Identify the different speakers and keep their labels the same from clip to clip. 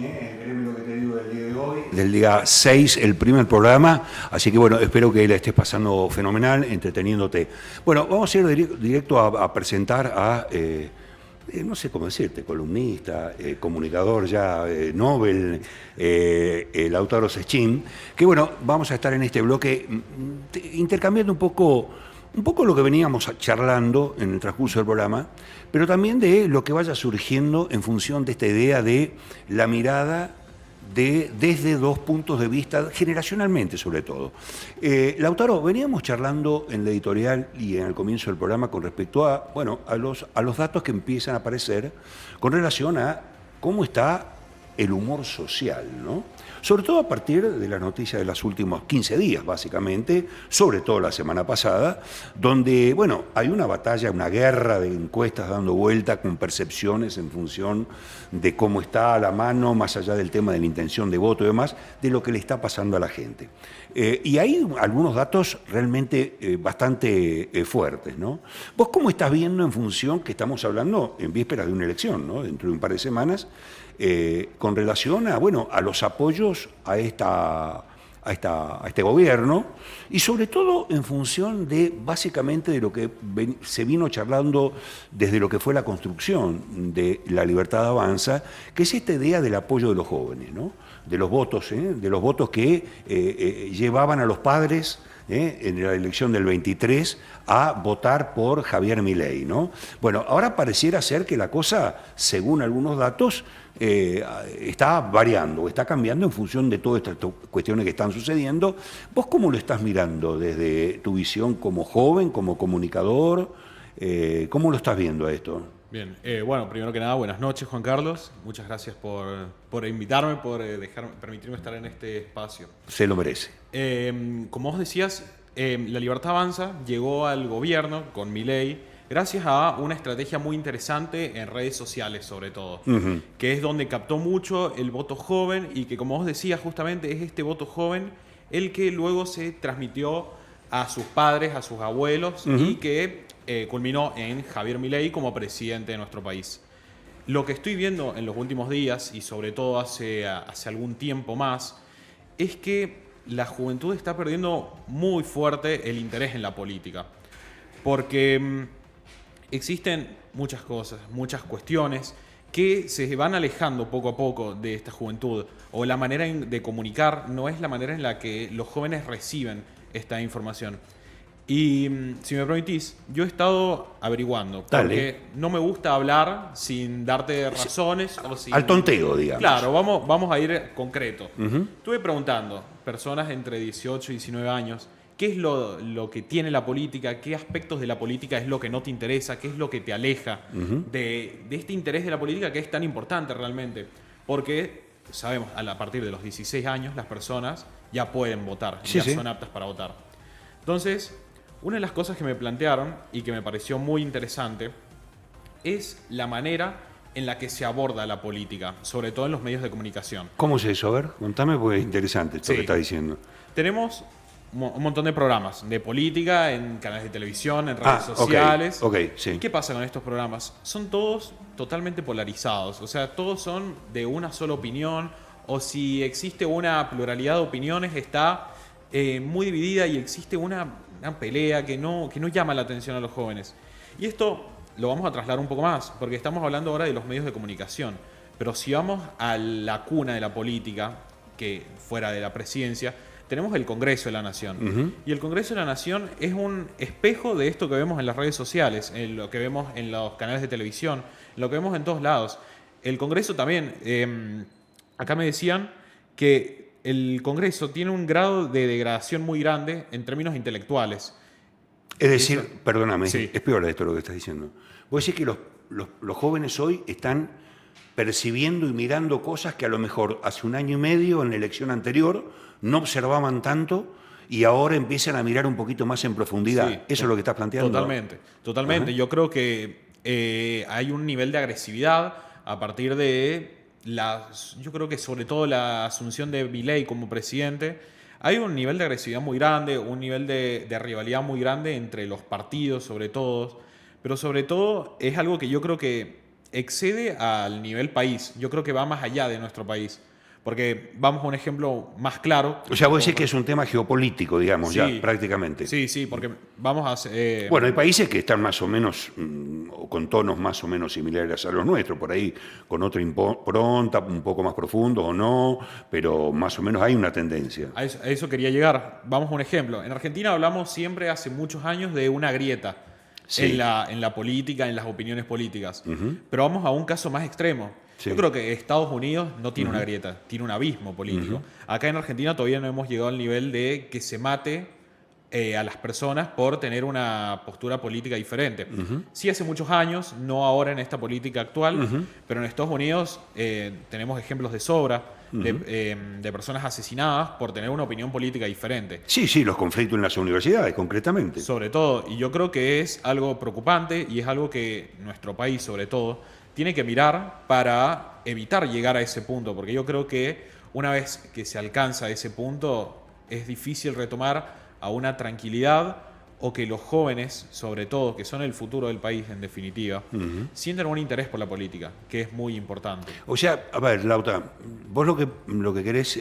Speaker 1: en lo que te digo del día de hoy, del día 6, el primer programa, así que bueno, espero que la estés pasando fenomenal, entreteniéndote. Bueno, vamos a ir directo a presentar a, no sé cómo decirte, columnista, comunicador ya, Nobel, Lautaro Sechín, que bueno, vamos a estar en este bloque intercambiando un poco lo que veníamos charlando en el transcurso del programa, pero también de lo que vaya surgiendo en función de esta idea de la mirada desde dos puntos de vista, generacionalmente sobre todo. Lautaro, veníamos charlando en la editorial y en el comienzo del programa con respecto a, bueno, a los datos que empiezan a aparecer con relación a cómo está el humor social, ¿no? Sobre todo a partir de las noticias de los últimos 15 días, básicamente, sobre todo la semana pasada, donde, bueno, hay una batalla, una guerra de encuestas dando vuelta con percepciones en función de cómo está a la mano, más allá del tema de la intención de voto y demás, de lo que le está pasando a la gente. Y hay algunos datos realmente bastante fuertes, ¿no? ¿Vos cómo estás viendo en función que estamos hablando en vísperas de una elección, ¿no? Dentro de un par de semanas, con relación a, bueno, a los apoyos a este gobierno y sobre todo en función de básicamente de lo que se vino charlando desde lo que fue la construcción de La Libertad Avanza, que es esta idea del apoyo de los jóvenes, ¿no? De los votos que llevaban a los padres en la elección del 23 a votar por Javier Milei, ¿no? Bueno, ahora pareciera ser que la cosa, según algunos datos, está variando, está cambiando en función de todas estas cuestiones que están sucediendo. ¿Vos cómo lo estás mirando desde tu visión como joven, como comunicador? ¿Cómo lo estás viendo a esto?
Speaker 2: Bien, bueno, primero que nada, buenas noches, Juan Carlos. Muchas gracias por invitarme, por permitirme estar en este espacio.
Speaker 1: Se lo merece.
Speaker 2: Como vos decías, La Libertad Avanza llegó al gobierno con Milei gracias a una estrategia muy interesante en redes sociales, sobre todo, que es donde captó mucho el voto joven y que, como vos decías, justamente es este voto joven el que luego se transmitió a sus padres, a sus abuelos y que culminó en Javier Milei como presidente de nuestro país. Lo que estoy viendo en los últimos días y sobre todo hace algún tiempo más es que la juventud está perdiendo muy fuerte el interés en la política. Porque existen muchas cosas, muchas cuestiones que se van alejando poco a poco de esta juventud, o la manera de comunicar no es la manera en la que los jóvenes reciben esta información. Y si me permitís, yo he estado averiguando, porque no me gusta hablar sin darte razones o sin...
Speaker 1: Al tonteo, digamos.
Speaker 2: Claro, vamos a ir concreto. Estuve preguntando, personas entre 18 y 19 años, ¿qué es lo que tiene la política? ¿Qué aspectos de la política es lo que no te interesa? ¿Qué es lo que te aleja de este interés de la política que es tan importante realmente? Porque sabemos, a partir de los 16 años las personas ya pueden votar, ya son aptas para votar. Entonces, una de las cosas que me plantearon y que me pareció muy interesante es la manera en la que se aborda la política, sobre todo en los medios de comunicación.
Speaker 1: ¿Cómo es eso? A ver, contame, porque es interesante esto que estás diciendo.
Speaker 2: Tenemos un montón de programas de política en canales de televisión, en redes sociales.
Speaker 1: Sí.
Speaker 2: ¿Y qué pasa con estos programas? Son todos totalmente polarizados, o sea, todos son de una sola opinión, o si existe una pluralidad de opiniones está muy dividida y existe una pelea que no llama la atención a los jóvenes. Y esto lo vamos a trasladar un poco más, porque estamos hablando ahora de los medios de comunicación, pero si vamos a la cuna de la política, que fuera de la presidencia, tenemos el Congreso de la Nación. Y el Congreso de la Nación es un espejo de esto que vemos en las redes sociales, en lo que vemos en los canales de televisión, en lo que vemos en todos lados. El Congreso también, acá me decían que el Congreso tiene un grado de degradación muy grande en términos intelectuales.
Speaker 1: Es decir, perdóname, es peor esto lo que estás diciendo. Vos decís que los jóvenes hoy están percibiendo y mirando cosas que a lo mejor hace un año y medio en la elección anterior no observaban tanto y ahora empiezan a mirar un poquito más en profundidad. ¿Eso es lo que estás planteando?
Speaker 2: Totalmente. Yo creo que hay un nivel de agresividad a partir de yo creo que sobre todo la asunción de Milei como presidente. Hay un nivel de agresividad muy grande, un nivel de rivalidad muy grande entre los partidos, sobre todo. Pero sobre todo es algo que yo creo que excede al nivel país. Yo creo que va más allá de nuestro país. Porque vamos a un ejemplo más claro.
Speaker 1: O sea, vos decís que es un tema geopolítico, digamos,
Speaker 2: Sí,
Speaker 1: ya, prácticamente.
Speaker 2: sí, porque vamos a...
Speaker 1: Bueno, hay países que están más o menos, o con tonos más o menos similares a los nuestros, por ahí con otra impronta, un poco más profundo o no, pero más o menos hay una tendencia.
Speaker 2: A eso quería llegar. Vamos a un ejemplo. En Argentina hablamos siempre, hace muchos años, de una grieta
Speaker 1: Sí.
Speaker 2: en la política, en las opiniones políticas. Pero vamos a un caso más extremo.
Speaker 1: Sí.
Speaker 2: Yo creo que Estados Unidos no tiene una grieta, tiene un abismo político. Acá en Argentina todavía no hemos llegado al nivel de que se mate a las personas por tener una postura política diferente. Sí, hace muchos años, no ahora en esta política actual, pero en Estados Unidos tenemos ejemplos de sobra de personas asesinadas por tener una opinión política diferente.
Speaker 1: Sí, sí, los conflictos en las universidades, concretamente.
Speaker 2: Sobre todo, y yo creo que es algo preocupante y es algo que nuestro país, sobre todo, tiene que mirar para evitar llegar a ese punto, porque yo creo que una vez que se alcanza ese punto, es difícil retomar a una tranquilidad o que los jóvenes, sobre todo, que son el futuro del país en definitiva, sientan un interés por la política, que es muy importante.
Speaker 1: O sea, a ver, Lauta, vos lo que querés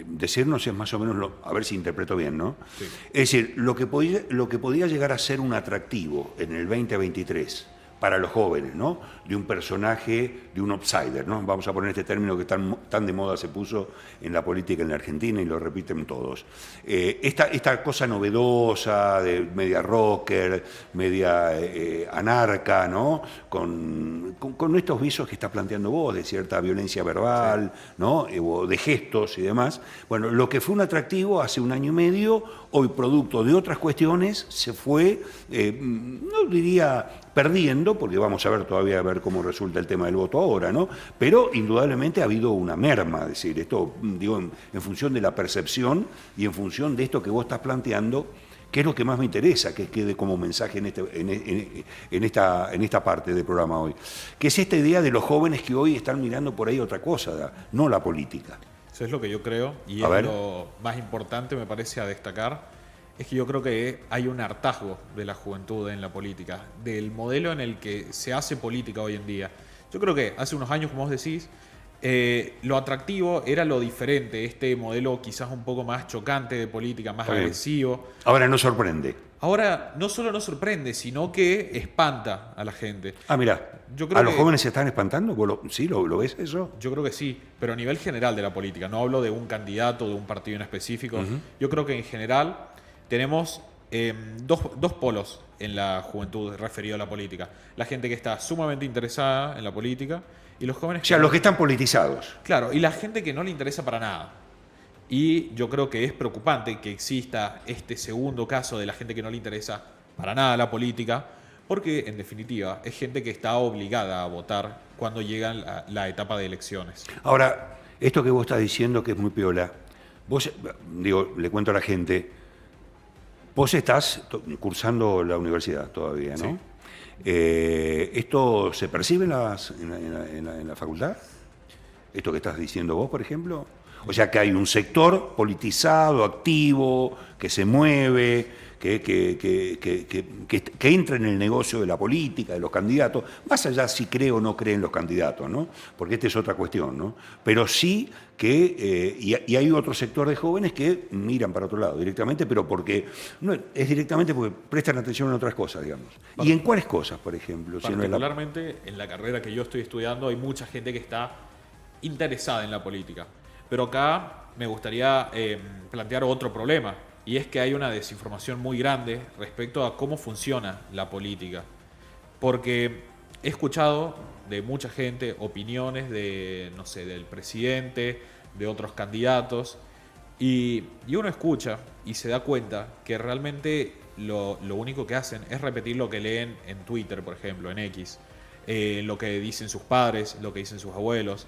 Speaker 1: decirnos es más o menos, a ver si interpreto bien, ¿no?
Speaker 2: Sí.
Speaker 1: Es decir, lo que podía llegar a ser un atractivo en el 2023 para los jóvenes, ¿no? De un personaje, de un outsider, ¿no? Vamos a poner este término que tan de moda se puso en la política en la Argentina y lo repiten todos. Esta cosa novedosa de media rocker, media anarca, ¿no? Con estos visos que estás planteando vos, de cierta violencia verbal, sí, ¿no? O de gestos y demás. Bueno, lo que fue un atractivo hace un año y medio, hoy producto de otras cuestiones, se fue, no diría perdiendo, porque vamos a ver todavía a ver cómo resulta el tema del voto ahora, ¿no? Pero indudablemente ha habido una merma, es decir, esto digo en función de la percepción y en función de esto que vos estás planteando, que es lo que más me interesa que quede como mensaje en esta parte del programa hoy, que es esta idea de los jóvenes que hoy están mirando por ahí otra cosa, no la política.
Speaker 2: Eso es lo que yo creo y es lo más importante, me parece, a destacar. Es que yo creo que hay un hartazgo de la juventud en la política, del modelo en el que se hace política hoy en día. Yo creo que hace unos años, como vos decís, lo atractivo era lo diferente, este modelo quizás un poco más chocante de política, más agresivo.
Speaker 1: Ahora no sorprende.
Speaker 2: Ahora no solo no sorprende, sino que espanta a la gente.
Speaker 1: Ah, mira, ¿a los jóvenes se están espantando? ¿Sí? ¿Lo ves eso?
Speaker 2: Yo creo que sí, pero a nivel general de la política. No hablo de un candidato, de un partido en específico. Yo creo que en general tenemos dos polos en la juventud referido a la política. La gente que está sumamente interesada en la política y los jóvenes...
Speaker 1: O sea, los que están politizados.
Speaker 2: Claro, y la gente que no le interesa para nada. Y yo creo que es preocupante que exista este segundo caso de la gente que no le interesa para nada la política, porque en definitiva es gente que está obligada a votar cuando llega la etapa de elecciones.
Speaker 1: Ahora, esto que vos estás diciendo que es muy piola, vos, digo, le cuento a la gente, vos estás cursando la universidad todavía, ¿no? Sí. ¿Esto se percibe en la facultad? ¿Esto que estás diciendo vos, por ejemplo? O sea, que hay un sector politizado, activo, que se mueve, que entra en el negocio de la política, de los candidatos, más allá si cree o no cree en los candidatos, ¿no? Porque esta es otra cuestión, ¿no? Pero sí que, y hay otro sector de jóvenes que miran para otro lado directamente, pero porque, no, es directamente porque prestan atención en otras cosas, digamos. ¿Y en cuáles cosas, por ejemplo?
Speaker 2: Particularmente en la carrera que yo estoy estudiando hay mucha gente que está interesada en la política. Pero acá me gustaría plantear otro problema, y es que hay una desinformación muy grande respecto a cómo funciona la política. Porque he escuchado de mucha gente opiniones de, no sé, del presidente, de otros candidatos, y uno escucha y se da cuenta que realmente lo único que hacen es repetir lo que leen en Twitter, por ejemplo, en X, lo que dicen sus padres, lo que dicen sus abuelos.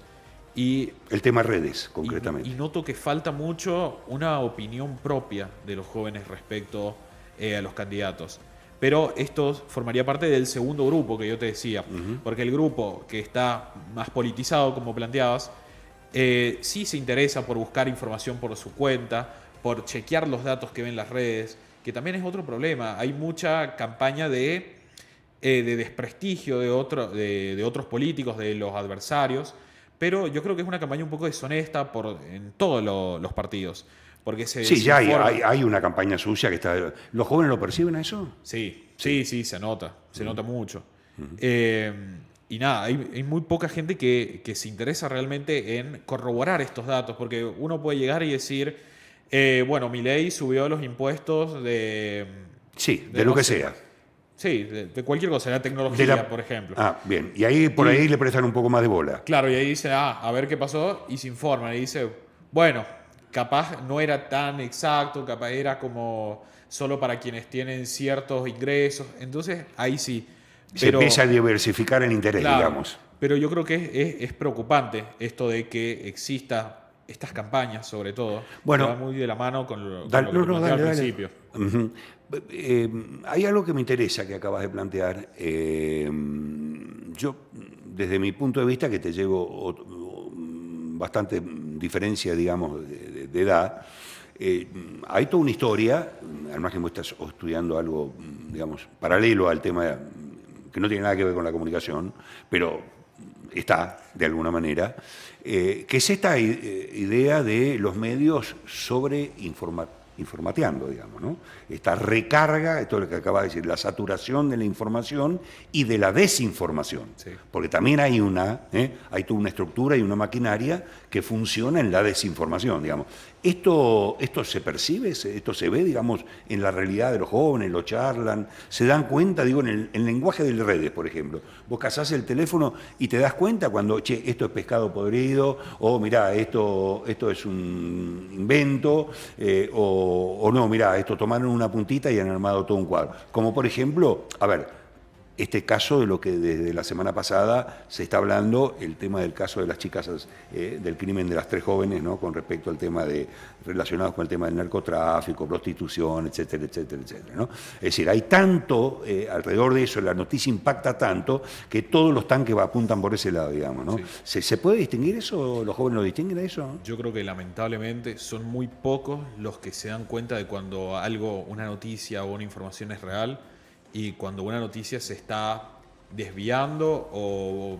Speaker 2: Y
Speaker 1: el tema redes, concretamente.
Speaker 2: Y noto que falta mucho una opinión propia de los jóvenes respecto a los candidatos. Pero esto formaría parte del segundo grupo que yo te decía. Porque el grupo que está más politizado, como planteabas, sí se interesa por buscar información por su cuenta, por chequear los datos que ven las redes, que también es otro problema. Hay mucha campaña de de desprestigio de otros políticos, de los adversarios, pero yo creo que es una campaña un poco deshonesta en todos los partidos. Porque
Speaker 1: Sí, ya hay una campaña sucia que está... ¿Los jóvenes lo perciben a eso?
Speaker 2: Sí, se nota, se nota mucho. Y nada, hay muy poca gente que se interesa realmente en corroborar estos datos, porque uno puede llegar y decir, bueno, Milei subió los impuestos de...
Speaker 1: Sí, de lo que sea.
Speaker 2: Sí, de cualquier cosa, de la tecnología, por ejemplo.
Speaker 1: Ah, bien. Y ahí por ahí le prestan un poco más de bola.
Speaker 2: Claro, y ahí dice, a ver qué pasó, y se informan. Y dice, bueno, capaz no era tan exacto, capaz era como solo para quienes tienen ciertos ingresos. Entonces, ahí sí.
Speaker 1: Se empieza a diversificar el interés,
Speaker 2: claro,
Speaker 1: digamos.
Speaker 2: Pero yo creo que es preocupante esto de que exista estas campañas, sobre todo,
Speaker 1: bueno,
Speaker 2: que va muy de la mano con lo que planteaba al principio.
Speaker 1: Uh-huh. Hay algo que me interesa que acabas de plantear. Yo, desde mi punto de vista, que te llevo bastante diferencia, digamos, de edad, hay toda una historia, además que vos estás estudiando algo, digamos, paralelo al tema, que no tiene nada que ver con la comunicación, pero está, de alguna manera, que es esta idea de los medios informateando, digamos, ¿no? Esta recarga, esto es lo que acaba de decir, la saturación de la información y de la desinformación. Sí. Porque también hay toda una estructura y una maquinaria que funciona en la desinformación, digamos. ¿Esto se percibe, esto se ve, digamos, en la realidad de los jóvenes, lo charlan, se dan cuenta, digo, en el lenguaje de redes, por ejemplo? Vos cazás el teléfono y te das cuenta cuando, esto es pescado podrido, o mirá, esto es un invento, o no, mirá, esto tomaron una puntita y han armado todo un cuadro. Como por ejemplo, a ver, este caso de lo que desde la semana pasada se está hablando, el tema del caso de las chicas, del crimen de las 3 jóvenes, ¿no? Con respecto al tema relacionados con el tema del narcotráfico, prostitución, etcétera, etcétera, etcétera, ¿no? Es decir, hay tanto alrededor de eso, la noticia impacta tanto que todos los tanques apuntan por ese lado, digamos, ¿no? Sí. ¿Se puede distinguir eso? ¿Los jóvenes lo distinguen a eso?
Speaker 2: Yo creo que lamentablemente son muy pocos los que se dan cuenta de cuando una noticia o una información es real, y cuando una noticia se está desviando o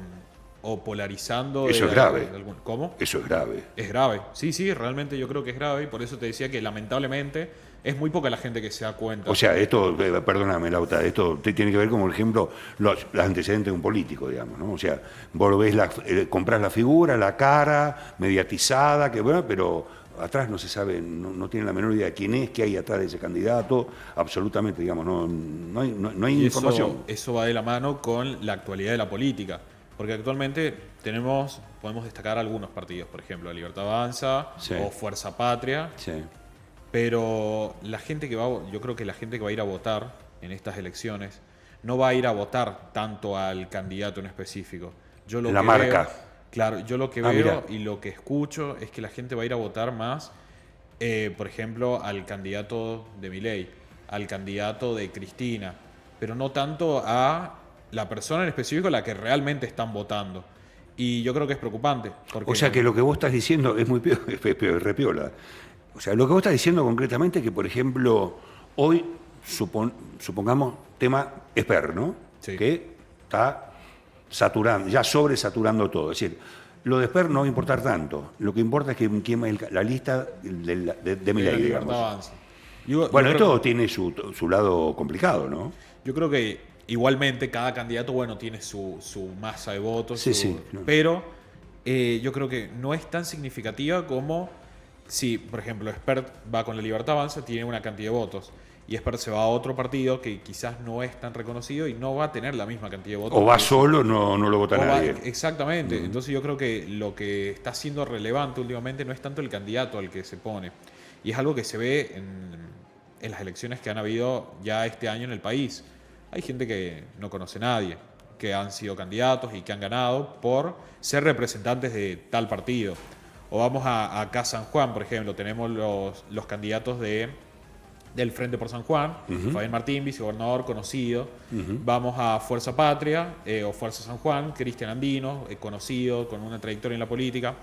Speaker 2: polarizando.
Speaker 1: Eso es grave.
Speaker 2: ¿Cómo?
Speaker 1: Eso es grave.
Speaker 2: Es grave. Sí, realmente yo creo que es grave, y por eso te decía que lamentablemente es muy poca la gente que se da cuenta.
Speaker 1: O sea, esto, perdóname, Lauta, esto tiene que ver con, por ejemplo, los antecedentes de un político, digamos, ¿no? O sea, vos lo ves, comprás la figura, la cara, mediatizada, que bueno, pero atrás no se sabe, no tiene la menor idea de quién es, qué hay atrás de ese candidato, absolutamente, digamos, no hay información.
Speaker 2: Eso va de la mano con la actualidad de la política, porque actualmente podemos destacar algunos partidos, por ejemplo, Libertad Avanza, sí, o Fuerza Patria, sí, pero yo creo que la gente que va a ir a votar en estas elecciones no va a ir a votar tanto al candidato en específico.
Speaker 1: La marca.
Speaker 2: Claro, yo lo que veo y lo que escucho es que la gente va a ir a votar más, por ejemplo, al candidato de Milei, al candidato de Cristina, pero no tanto a la persona en específico a la que realmente están votando. Y yo creo que es preocupante.
Speaker 1: O sea que lo que vos estás diciendo es muy repiola. O sea, lo que vos estás diciendo concretamente es que, por ejemplo, hoy, supongamos, tema Esper, ¿no? Sí. Que está saturando, ya sobresaturando todo. Es decir, lo de Esper no va a importar tanto. Lo que importa es que la lista de Milei, digamos. Bueno, esto tiene su lado complicado, ¿no?
Speaker 2: Yo creo que igualmente cada candidato, tiene su masa de votos,
Speaker 1: sí, claro.
Speaker 2: Pero yo creo que no es tan significativa como si, por ejemplo, Esper va con la Libertad Avanza, tiene una cantidad de votos, y Esper se va a otro partido que quizás no es tan reconocido y no va a tener la misma cantidad de votos.
Speaker 1: O va solo, no lo vota nadie.
Speaker 2: Exactamente. Entonces yo creo que lo que está siendo relevante últimamente no es tanto el candidato al que se pone. Y es algo que se ve en las elecciones que han habido ya este año en el país. Hay gente que no conoce a nadie, que han sido candidatos y que han ganado por ser representantes de tal partido. O vamos acá a San Juan, por ejemplo, tenemos los candidatos del Frente por San Juan, Fabián Martín, vicegobernador conocido. Vamos a Fuerza Patria o Fuerza San Juan, Cristian Andino, conocido, con una trayectoria en la política.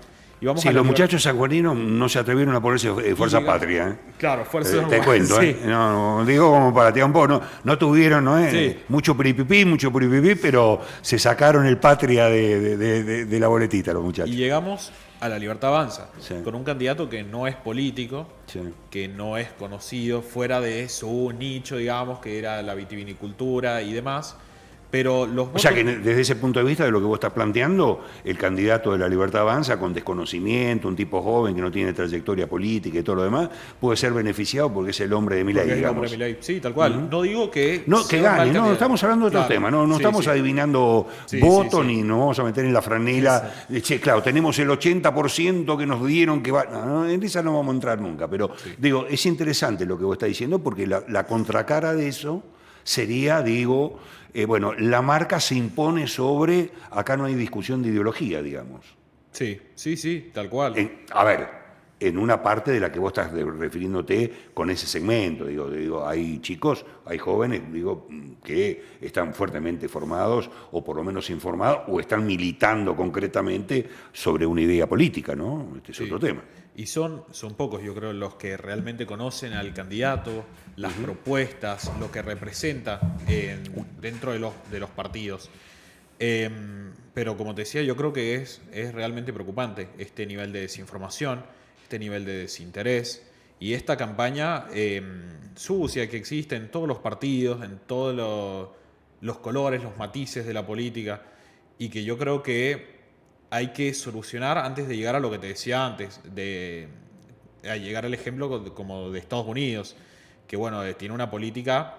Speaker 2: Íbamos
Speaker 1: Sí,
Speaker 2: a la
Speaker 1: los
Speaker 2: liber-
Speaker 1: muchachos sanjuaninos no se atrevieron a ponerse Fuerza
Speaker 2: llega-
Speaker 1: Patria.
Speaker 2: Claro, Fuerza
Speaker 1: Te cuento,
Speaker 2: sí.
Speaker 1: No, digo como para tirar un poco. No, no tuvieron
Speaker 2: Sí.
Speaker 1: mucho piripipí, pero se sacaron el Patria de la boletita los muchachos.
Speaker 2: Y llegamos a La Libertad Avanza,
Speaker 1: Sí.
Speaker 2: con un candidato que no es político,
Speaker 1: Sí.
Speaker 2: que no es conocido fuera de su nicho, digamos, que era la vitivinicultura y demás. Pero los
Speaker 1: O sea
Speaker 2: votos-
Speaker 1: que desde ese punto de vista de lo que vos estás planteando, el candidato de la Libertad Avanza, con desconocimiento, un tipo joven que no tiene trayectoria política y todo lo demás, puede ser beneficiado porque es el hombre de Milei,
Speaker 2: porque es el hombre
Speaker 1: digamos.
Speaker 2: de Milei. Sí, tal cual. No digo que
Speaker 1: No, que
Speaker 2: sea un mal
Speaker 1: gane, no,
Speaker 2: candidato.
Speaker 1: estamos hablando de otro
Speaker 2: Claro.
Speaker 1: tema, no
Speaker 2: Sí,
Speaker 1: estamos
Speaker 2: sí.
Speaker 1: adivinando
Speaker 2: Sí,
Speaker 1: votos
Speaker 2: sí, sí.
Speaker 1: ni nos vamos a meter en la franela. Che, claro, tenemos el 80% que nos dieron que va. No, en esa no vamos a entrar nunca, pero digo, es interesante lo que vos estás diciendo porque la contracara de eso sería, digo, bueno, la marca se impone sobre, acá no hay discusión de ideología, digamos.
Speaker 2: Sí, sí, sí, tal cual.
Speaker 1: A ver, en una parte de la que vos estás refiriéndote con ese segmento, digo, hay chicos, hay jóvenes, digo, que están fuertemente formados o por lo menos informados o están militando concretamente sobre una idea política, ¿no? Este es
Speaker 2: Sí.
Speaker 1: otro tema.
Speaker 2: Y son pocos, yo creo, los que realmente conocen al candidato, las propuestas, lo que representa dentro de los partidos. Pero como te decía, yo creo que es realmente preocupante este nivel de desinformación, este nivel de desinterés y esta campaña sucia que existe en todos los partidos, en todos los colores, los matices de la política y que yo creo que hay que solucionar antes de llegar a lo que te decía antes, a llegar al ejemplo como de Estados Unidos, que bueno, tiene una política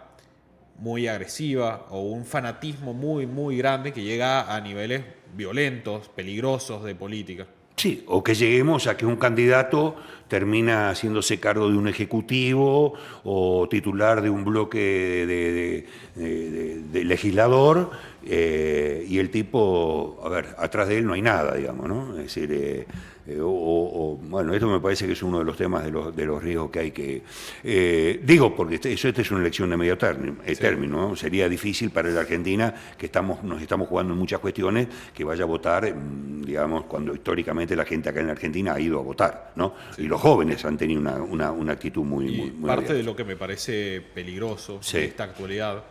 Speaker 2: muy agresiva o un fanatismo muy, muy grande que llega a niveles violentos, peligrosos de política.
Speaker 1: Sí, o que lleguemos a que un candidato termina haciéndose cargo de un ejecutivo o titular de un bloque de legislador y el tipo, a ver, atrás de él no hay nada, digamos, ¿no? Es decir, bueno, esto me parece que es uno de los temas de los riesgos que hay que... digo, porque esta es una elección de medio término, ¿no? Sería difícil para la Argentina, que nos estamos jugando en muchas cuestiones, que vaya a votar, digamos, cuando históricamente la gente acá en la Argentina ha ido a votar, ¿no? Sí. Y los jóvenes han tenido una actitud muy
Speaker 2: parte
Speaker 1: abierta.
Speaker 2: de lo que me parece peligroso
Speaker 1: Sí.
Speaker 2: de esta actualidad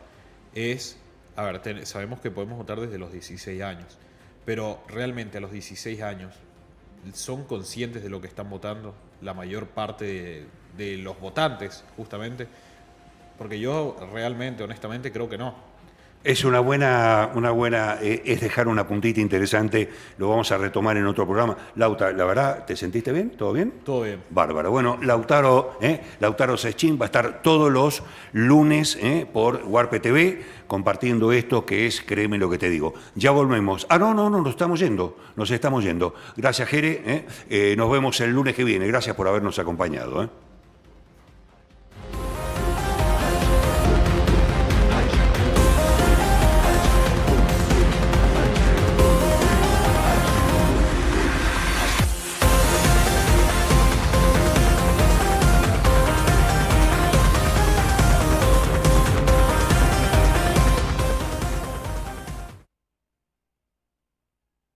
Speaker 2: es, a ver, sabemos que podemos votar desde los 16 años, pero realmente a los 16 años son conscientes de lo que están votando la mayor parte de los votantes, justamente, porque yo realmente, honestamente, creo que no.
Speaker 1: Es una buena es dejar una puntita interesante, lo vamos a retomar en otro programa. Lauta, la verdad, ¿te sentiste bien? ¿Todo bien?
Speaker 2: Todo bien.
Speaker 1: Bárbaro. Bueno, Lautaro Sechín va a estar todos los lunes por Warpe TV compartiendo esto que es, créeme lo que te digo. Ya volvemos. No, nos estamos yendo. Gracias, Jere. Nos vemos el lunes que viene. Gracias por habernos acompañado.